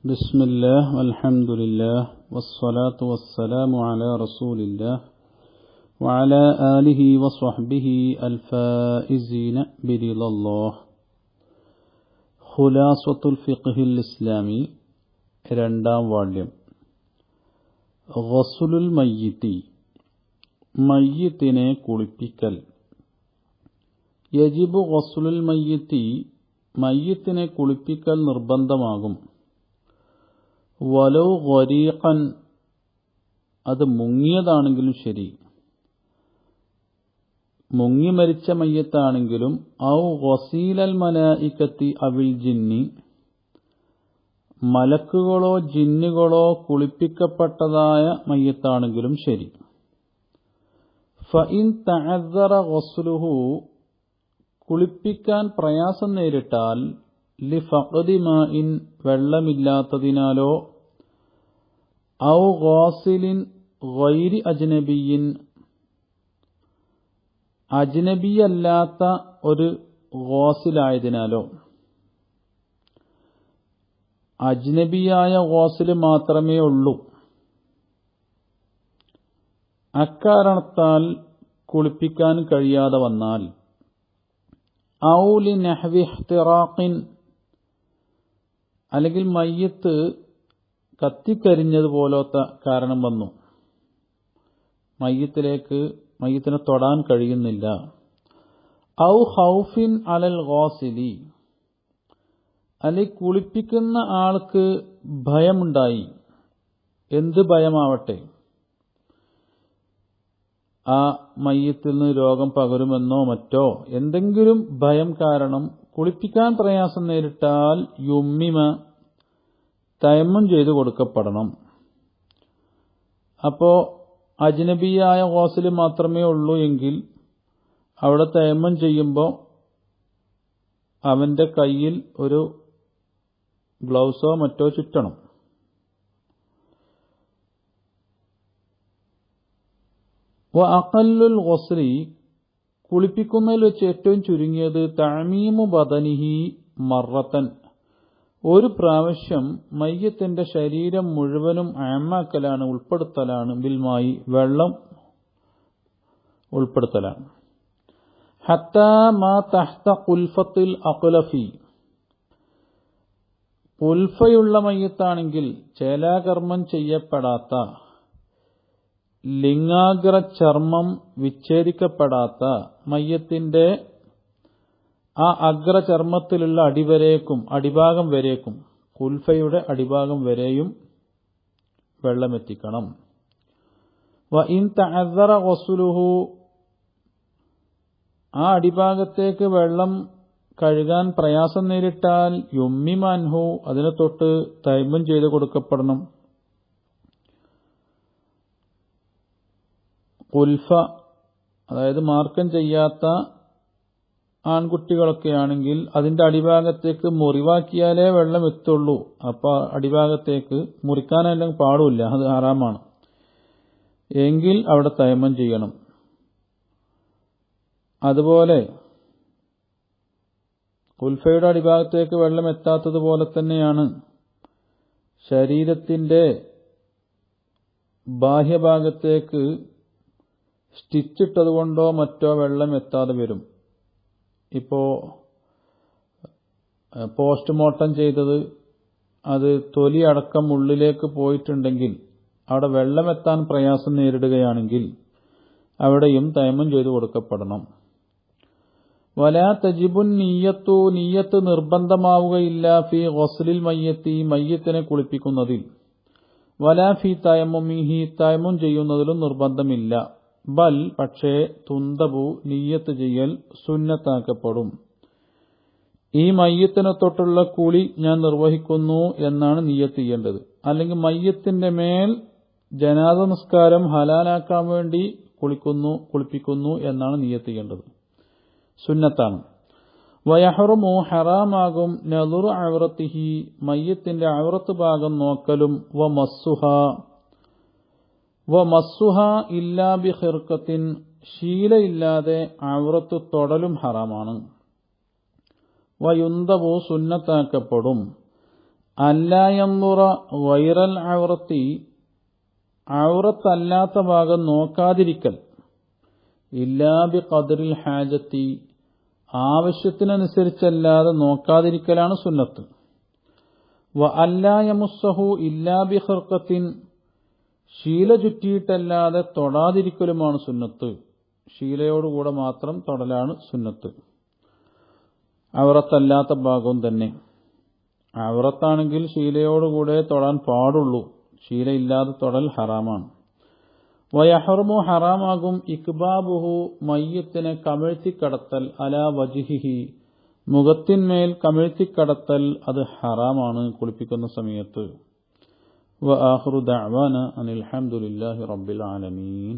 بسم الله والحمد لله والصلاة والسلام على رسول الله وعلى آله وصحبه الفائزين برضا الله. خلاصة الفقه الإسلامي രണ്ടാം വാള്യം. ഗസ്ലുൽ മയ്യിത്തി, മയ്യിത്തിനെ കുളിപ്പിക്കൽ. യജിബു ഗസ്ലുൽ മയ്യിത്തി, മയ്യിത്തിനെ കുളിപ്പിക്കൽ നിർബന്ധമാകും. വലൗ ഗരീഖൻ, അത് മുങ്ങിയതാണെങ്കിലും ശരി, മുങ്ങി മരിച്ച മയ്യത്താണെങ്കിലും, ഔ ഗസീലൽ മലായികത്തി അവിൽ ജിന്നി, മലക്കുകളോ ജിന്നുകളോ കുളിപ്പിക്കപ്പെട്ടതായ മയ്യത്താണെങ്കിലും ശരി. ഫഇൻ തഅദ്ദറ ഗസ്ലുഹു, കുളിപ്പിക്കാൻ പ്രയാസം നേരിട്ടാൽ, ലിഫഖദി മാഇൻ, വെള്ളമില്ലാത്തതിനാലോ, ഔ ഗാസിലിൻ ഗൈരി അജ്നബിയിൻ, അജ്നബിയല്ലാത്ത ഒരു ഗാസിലായതിനാലോ, അജ്നബിയായ ഗാസിൽ മാത്രമേ ഉള്ളൂ, അക്കാരണത്താൽ കുളിപ്പിക്കാൻ കഴിയാതെ വന്നാൽ, ഔ ലിനഹ്വി ഇഹ്തിറാഖിൻ, അല്ലെങ്കിൽ മയ്യത്ത് കത്തിക്കരിഞ്ഞതുപോലത്തെ കാരണം വന്നു, മയ്യത്തിനെ തൊടാൻ കഴിയുന്നില്ല. ഔ ഖൗഫിൻ അലൽ ഗാസിലി, അല്ലെങ്കിൽ കുളിപ്പിക്കുന്ന ആൾക്ക് ഭയമുണ്ടായി, എന്ത് ഭയമാവട്ടെ, ആ മയ്യത്തിൽ നിന്ന് രോഗം പകരുമെന്നോ മറ്റോ എന്തെങ്കിലും ഭയം കാരണം കുളിപ്പിക്കാൻ പ്രയാസം നേരിട്ടാൽ, യുമ്മിമ, തയമ്മം ചെയ്തു കൊടുക്കപ്പെടണം. അപ്പോ അജ്നബിയായ ഗാസിൽ മാത്രമേ ഉള്ളൂ എങ്കിൽ അവിടെ തയമ്മം ചെയ്യുമ്പോൾ അവന്റെ കയ്യിൽ ഒരു ഗ്ലൗസോ മറ്റോ ചുറ്റണം. അഖല്ലുൽ ഗസ്ലി, കുളിപ്പിക്കുന്നതിൽ വെച്ച് ഏറ്റവും ചുരുങ്ങിയത്, തഅമീമു ബദനിഹി മറത്തൻ, ഒരു പ്രാവശ്യം മയ്യത്തിന്റെ ശരീരം മുഴുവനും അയമാക്കലാണ്, ഉൾപ്പെടുത്തലാണ്, ബിൽമായി, വെള്ളം ഉൾപ്പെടുത്തലാണ്. ഹത്താ മാ തഹ്ത ഖുൽഫത്തിൽ അഖ്ലഫി, ഖുൽഫയുള്ള മയ്യത്താണെങ്കിൽ ചേലാകർമ്മം ചെയ്യപ്പെടാത്ത, ലിംഗാഗ്ര ചർമ്മം വിച്ഛേദിക്കപ്പെടാത്ത മയ്യത്തിന്റെ ആ അഗ്രചർമ്മത്തിലുള്ള അടിഭാഗം വരേക്കും, കുൽഫയുടെ അടിഭാഗം വരെയും വെള്ളമെത്തിക്കണം. വ ഇൻ തഅദ്ദറ ഗസ്ലുഹു, ആ അടിഭാഗത്തേക്ക് വെള്ളം കഴുകാൻ പ്രയാസം നേരിട്ടാൽ, യുമ്മിമ അൻഹു, അതിനെ തൊട്ട് തയമ്മം ചെയ്ത് കൊടുക്കപ്പെടണം. കുൽഫ, അതായത് മാർക്കം ചെയ്യാത്ത ആൺകുട്ടികളൊക്കെ ആണെങ്കിൽ അതിന്റെ അടിഭാഗത്തേക്ക് മുറിവാക്കിയാലേ വെള്ളം എത്തുള്ളൂ. അപ്പൊ അടിഭാഗത്തേക്ക് മുറിക്കാനല്ലെങ്കിൽ പാടില്ല, അത് ഹറാമാണ്. എങ്കിൽ അവിടെ തയമ്മം ചെയ്യണം. അതുപോലെ കുൽഫയുടെ അടിഭാഗത്തേക്ക് വെള്ളം എത്താത്തതുപോലെ തന്നെയാണ് ശരീരത്തിന്റെ ബാഹ്യഭാഗത്തേക്ക് സ്റ്റിച്ചിട്ടതുകൊണ്ടോ മറ്റോ വെള്ളം എത്താതെ വരും. ഇപ്പോ പോസ്റ്റ്മോർട്ടം ചെയ്തത് അത് തൊലി അടക്കം ഉള്ളിലേക്ക് പോയിട്ടുണ്ടെങ്കിൽ അവിടെ വെള്ളമെത്താൻ പ്രയാസം നേരിടുകയാണെങ്കിൽ അവിടെയും തയമ്മം ചെയ്തു കൊടുക്കപ്പെടണം. വലാ തജിബുൻ നിയ്യത്തു, നിയ്യത്ത് നിർബന്ധമാവുകയില്ല, ഫി ഗസ്ലിൽ മയ്യത്തി, മയ്യത്തിനെ കുളിപ്പിക്കുന്നതിൽ, വലാ ഫി തയമ്മുമിഹി, തയമ്മും ചെയ്യുന്നതിലും നിർബന്ധമില്ല. ബൽ, പക്ഷേ, തുന്തബു, നിയ്യത്ത് ചെയ്യൽ സുന്നത്താക്കപ്പെടും. ഈ മയ്യത്തിനെ തൊട്ടുള്ള കുളി ഞാൻ നിർവഹിക്കുന്നു എന്നാണ് നിയ്യത്ത് ചെയ്യേണ്ടത്. അല്ലെങ്കിൽ മയ്യത്തിന്റെ മേൽ ജനാസ നിസ്കാരം ഹലാലാക്കാൻ വേണ്ടി കുളിപ്പിക്കുന്നു എന്നാണ് നിയ്യത്ത് ചെയ്യേണ്ടത്. സുന്നത്താണ്. വയഹ്റുമു, ഹറാമാകും, നദുറു ഔറത്തിഹി, മയ്യത്തിന്റെ ഔറത്ത് ഭാഗം നോക്കലും, വമസ്സുഹ ഇല്ലാ ബി ഖിർഖത്തിൻ, ശീലയില്ലാതെ ഔറത്ത് തൊടലും ഹറാമാണ്. വയുന്തബു, സുന്നത്താക്കപ്പെടും, അല്ലാ യൻദുറ ഗൈറൽ ഔറത്തി, ഔറത്തല്ലാത്ത ഭാഗം നോക്കാതിരിക്കൽ, ഇല്ലാ ബി ഖദ്റിൽ ഹാജത്തി, ആവശ്യത്തിനനുസരിച്ചല്ലാതെ നോക്കാതിരിക്കലാണ് സുന്നത്ത്. വ അല്ലാ യമുസ്സഹു ഇല്ലാ ബി ഖിർഖത്തിൻ, ശീല ചുറ്റിയിട്ടല്ലാതെ തൊടാതിരിക്കലുമാണ് സുന്നത്ത്. ശീലയോടുകൂടെ മാത്രം തൊടലാണ് സുന്നത്ത്. ഔറത്തല്ലാത്ത ഭാഗവും തന്നെ. ഔറത്താണെങ്കിൽ ശീലയോടുകൂടെ തൊടാൻ പാടുള്ളൂ, ശീലയില്ലാതെ തൊടൽ ഹറാമാണ്. വയഹറുമു, ഹറാമാകും, ഇക്ബാബുഹു, മയ്യത്തിനെ കമിഴ്ത്തിക്കടത്തൽ, അലാ വജ്ഹിഹി, മുഖത്തിന്മേൽ കമിഴ്ത്തിക്കടത്തൽ, അത് ഹറാമാണ് കുളിപ്പിക്കുന്ന സമയത്ത്. വആഖിറു ദഅ്വാന അനിൽ ഹംദുലില്ലാഹി റബ്ബിൽ ആലമീൻ.